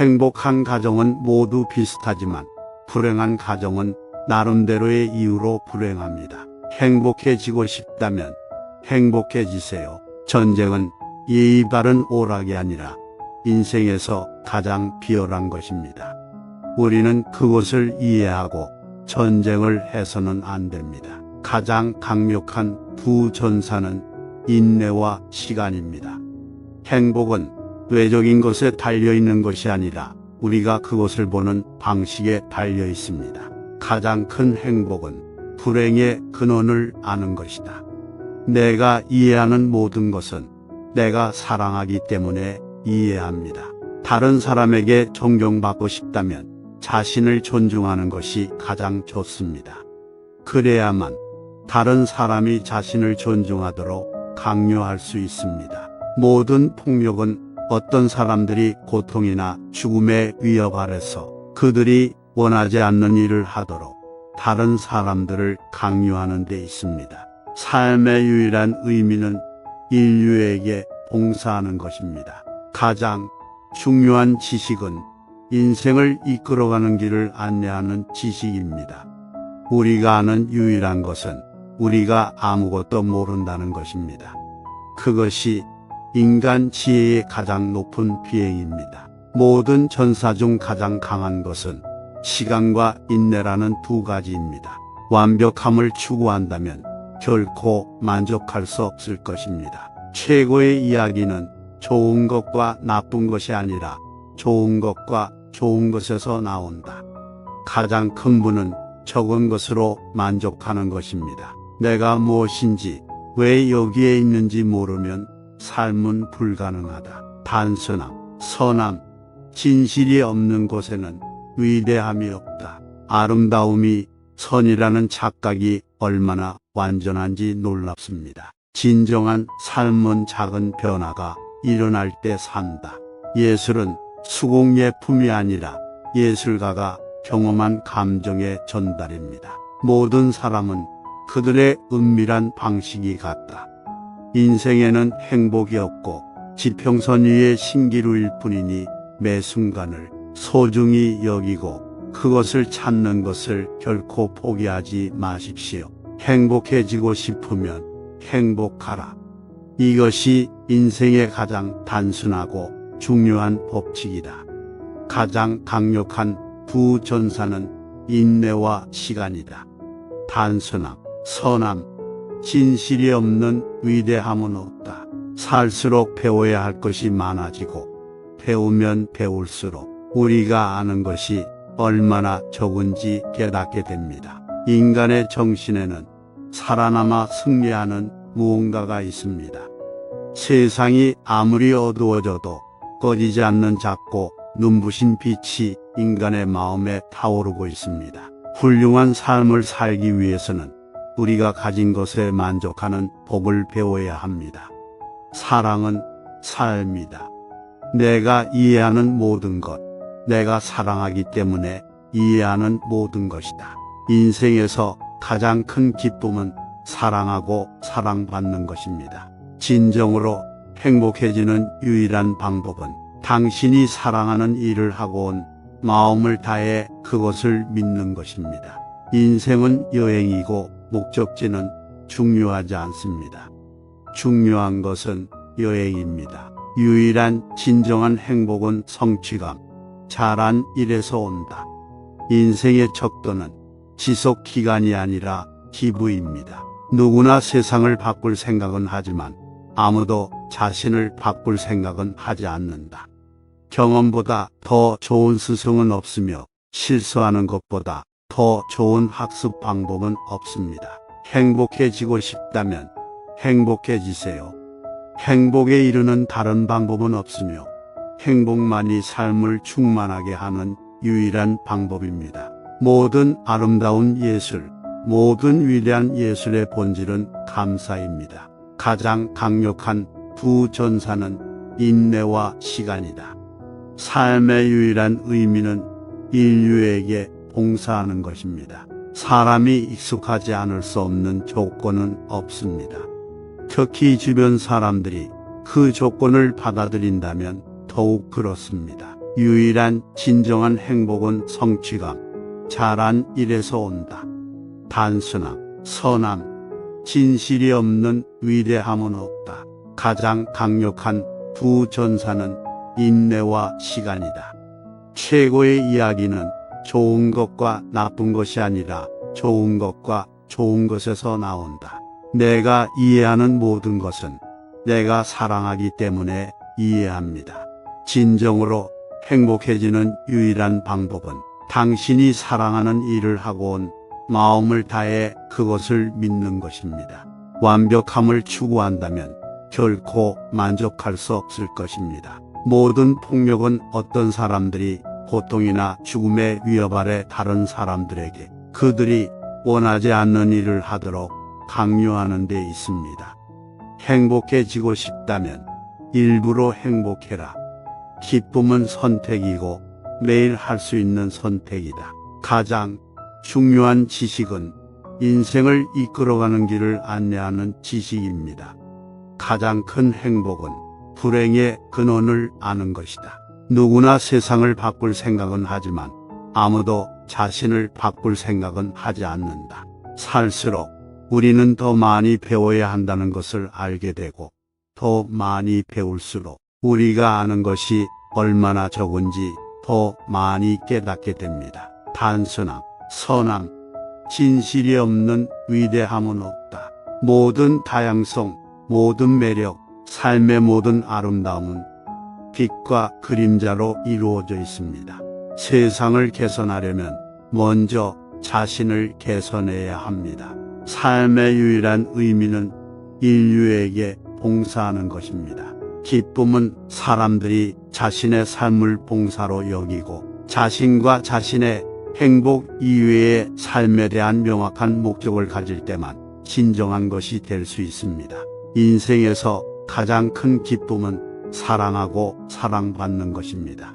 행복한 가정은 모두 비슷하지만 불행한 가정은 나름대로의 이유로 불행합니다. 행복해지고 싶다면 행복해지세요. 전쟁은 예의 바른 오락이 아니라 인생에서 가장 비열한 것입니다. 우리는 그것을 이해하고 전쟁을 해서는 안 됩니다. 가장 강력한 부전사는 인내와 시간입니다. 행복은 외적인 것에 달려있는 것이 아니라 우리가 그것을 보는 방식에 달려 있습니다. 가장 큰 행복은 불행의 근원을 아는 것이다. 내가 이해하는 모든 것은 내가 사랑하기 때문에 이해합니다. 다른 사람에게 존경받고 싶다면 자신을 존중하는 것이 가장 좋습니다. 그래야만 다른 사람이 자신을 존중하도록 강요할 수 있습니다. 모든 폭력은 어떤 사람들이 고통이나 죽음의 위협 아래서 그들이 원하지 않는 일을 하도록 다른 사람들을 강요하는 데 있습니다. 삶의 유일한 의미는 인류에게 봉사하는 것입니다. 가장 중요한 지식은 인생을 이끌어가는 길을 안내하는 지식입니다. 우리가 아는 유일한 것은 우리가 아무것도 모른다는 것입니다. 그것이 인간 지혜의 가장 높은 비행입니다. 모든 전사 중 가장 강한 것은 시간과 인내라는 두 가지입니다. 완벽함을 추구한다면 결코 만족할 수 없을 것입니다. 최고의 이야기는 좋은 것과 나쁜 것이 아니라 좋은 것과 좋은 것에서 나온다. 가장 큰 분은 적은 것으로 만족하는 것입니다. 내가 무엇인지 왜 여기에 있는지 모르면 삶은 불가능하다. 단순함, 선함, 진실이 없는 곳에는 위대함이 없다. 아름다움이 선이라는 착각이 얼마나 완전한지 놀랍습니다. 진정한 삶은 작은 변화가 일어날 때 산다. 예술은 수공예품이 아니라 예술가가 경험한 감정의 전달입니다. 모든 사람은 그들의 은밀한 방식이 같다. 인생에는 행복이 없고 지평선 위의 신기루일 뿐이니 매 순간을 소중히 여기고 그것을 찾는 것을 결코 포기하지 마십시오. 행복해지고 싶으면 행복하라. 이것이 인생의 가장 단순하고 중요한 법칙이다. 가장 강력한 부전사는 인내와 시간이다. 단순함, 선함, 진실이 없는 위대함은 없다. 살수록 배워야 할 것이 많아지고 배우면 배울수록 우리가 아는 것이 얼마나 적은지 깨닫게 됩니다. 인간의 정신에는 살아남아 승리하는 무언가가 있습니다. 세상이 아무리 어두워져도 꺼지지 않는 작고 눈부신 빛이 인간의 마음에 타오르고 있습니다. 훌륭한 삶을 살기 위해서는 우리가 가진 것에 만족하는 법을 배워야 합니다. 사랑은 삶이다. 내가 이해하는 모든 것, 내가 사랑하기 때문에 이해하는 모든 것이다. 인생에서 가장 큰 기쁨은 사랑하고 사랑받는 것입니다. 진정으로 행복해지는 유일한 방법은 당신이 사랑하는 일을 하고 온 마음을 다해 그것을 믿는 것입니다. 인생은 여행이고 목적지는 중요하지 않습니다. 중요한 것은 여행입니다. 유일한 진정한 행복은 성취감, 잘한 일에서 온다. 인생의 척도는 지속 기간이 아니라 기부입니다. 누구나 세상을 바꿀 생각은 하지만 아무도 자신을 바꿀 생각은 하지 않는다. 경험보다 더 좋은 스승은 없으며 실수하는 것보다 더 좋은 학습 방법은 없습니다. 행복해지고 싶다면 행복해지세요. 행복에 이르는 다른 방법은 없으며 행복만이 삶을 충만하게 하는 유일한 방법입니다. 모든 아름다운 예술, 모든 위대한 예술의 본질은 감사입니다. 가장 강력한 부전사는 인내와 시간이다. 삶의 유일한 의미는 인류에게 봉사하는 것입니다. 사람이 익숙하지 않을 수 없는 조건은 없습니다. 특히 주변 사람들이 그 조건을 받아들인다면 더욱 그렇습니다. 유일한 진정한 행복은 성취감, 잘한 일에서 온다. 단순함, 선함, 진실이 없는 위대함은 없다. 가장 강력한 두 전사는 인내와 시간이다. 최고의 이야기는 좋은 것과 나쁜 것이 아니라 좋은 것과 좋은 것에서 나온다. 내가 이해하는 모든 것은 내가 사랑하기 때문에 이해합니다. 진정으로 행복해지는 유일한 방법은 당신이 사랑하는 일을 하고 온 마음을 다해 그것을 믿는 것입니다. 완벽함을 추구한다면 결코 만족할 수 없을 것입니다. 모든 폭력은 어떤 사람들이 고통이나 죽음의 위협 아래 다른 사람들에게 그들이 원하지 않는 일을 하도록 강요하는 데 있습니다. 행복해지고 싶다면 일부러 행복해라. 기쁨은 선택이고 매일 할 수 있는 선택이다. 가장 중요한 지식은 인생을 이끌어가는 길을 안내하는 지식입니다. 가장 큰 행복은 불행의 근원을 아는 것이다. 누구나 세상을 바꿀 생각은 하지만 아무도 자신을 바꿀 생각은 하지 않는다. 살수록 우리는 더 많이 배워야 한다는 것을 알게 되고 더 많이 배울수록 우리가 아는 것이 얼마나 적은지 더 많이 깨닫게 됩니다. 단순함, 선함, 진실이 없는 위대함은 없다. 모든 다양성, 모든 매력, 삶의 모든 아름다움은 빛과 그림자로 이루어져 있습니다. 세상을 개선하려면 먼저 자신을 개선해야 합니다. 삶의 유일한 의미는 인류에게 봉사하는 것입니다. 기쁨은 사람들이 자신의 삶을 봉사로 여기고 자신과 자신의 행복 이외의 삶에 대한 명확한 목적을 가질 때만 진정한 것이 될 수 있습니다. 인생에서 가장 큰 기쁨은 사랑하고 사랑받는 것입니다.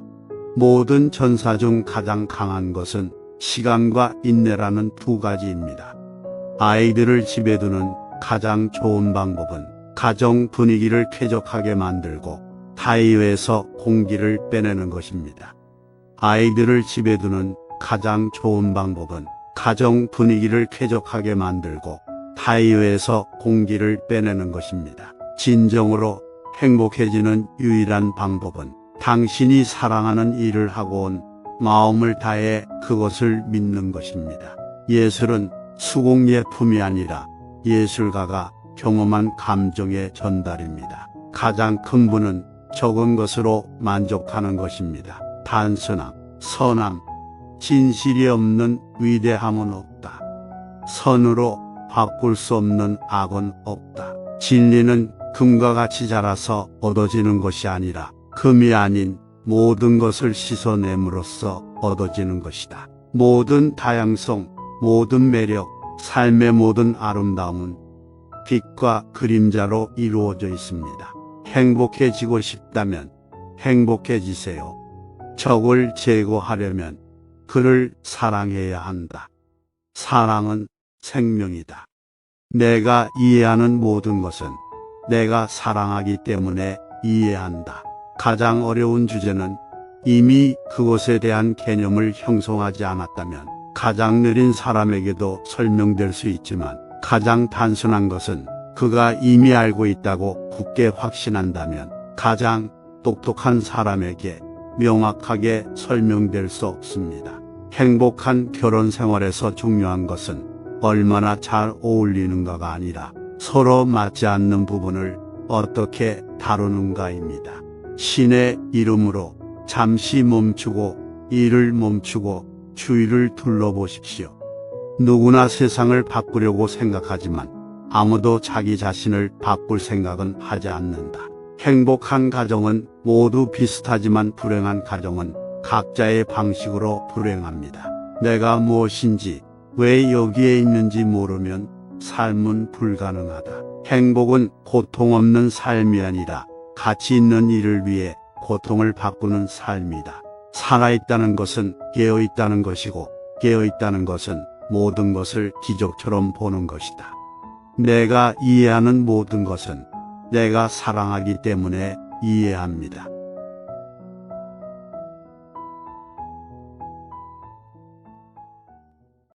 모든 전사 중 가장 강한 것은 시간과 인내라는 두 가지입니다. 아이들을 집에 두는 가장 좋은 방법은 가정 분위기를 쾌적하게 만들고 타이어에서 공기를 빼내는 것입니다. 아이들을 집에 두는 가장 좋은 방법은 가정 분위기를 쾌적하게 만들고 타이어에서 공기를 빼내는 것입니다. 진정으로 행복해지는 유일한 방법은 당신이 사랑하는 일을 하고 온 마음을 다해 그것을 믿는 것입니다. 예술은 수공예품이 아니라 예술가가 경험한 감정의 전달입니다. 가장 큰 분은 적은 것으로 만족하는 것입니다. 단순함, 선함, 진실이 없는 위대함은 없다. 선으로 바꿀 수 없는 악은 없다. 진리는 금과 같이 자라서 얻어지는 것이 아니라 금이 아닌 모든 것을 씻어냄으로써 얻어지는 것이다. 모든 다양성, 모든 매력, 삶의 모든 아름다움은 빛과 그림자로 이루어져 있습니다. 행복해지고 싶다면 행복해지세요. 적을 제거하려면 그를 사랑해야 한다. 사랑은 생명이다. 내가 이해하는 모든 것은 내가 사랑하기 때문에 이해한다. 가장 어려운 주제는 이미 그것에 대한 개념을 형성하지 않았다면 가장 느린 사람에게도 설명될 수 있지만 가장 단순한 것은 그가 이미 알고 있다고 굳게 확신한다면 가장 똑똑한 사람에게 명확하게 설명될 수 없습니다. 행복한 결혼 생활에서 중요한 것은 얼마나 잘 어울리는가가 아니라 서로 맞지 않는 부분을 어떻게 다루는가입니다. 신의 이름으로 잠시 멈추고 일을 멈추고 주위를 둘러보십시오. 누구나 세상을 바꾸려고 생각하지만 아무도 자기 자신을 바꿀 생각은 하지 않는다. 행복한 가정은 모두 비슷하지만 불행한 가정은 각자의 방식으로 불행합니다. 내가 무엇인지 왜 여기에 있는지 모르면 삶은 불가능하다. 행복은 고통 없는 삶이 아니라 가치 있는 일을 위해 고통을 바꾸는 삶이다. 살아있다는 것은 깨어있다는 것이고 깨어있다는 것은 모든 것을 기적처럼 보는 것이다. 내가 이해하는 모든 것은 내가 사랑하기 때문에 이해합니다.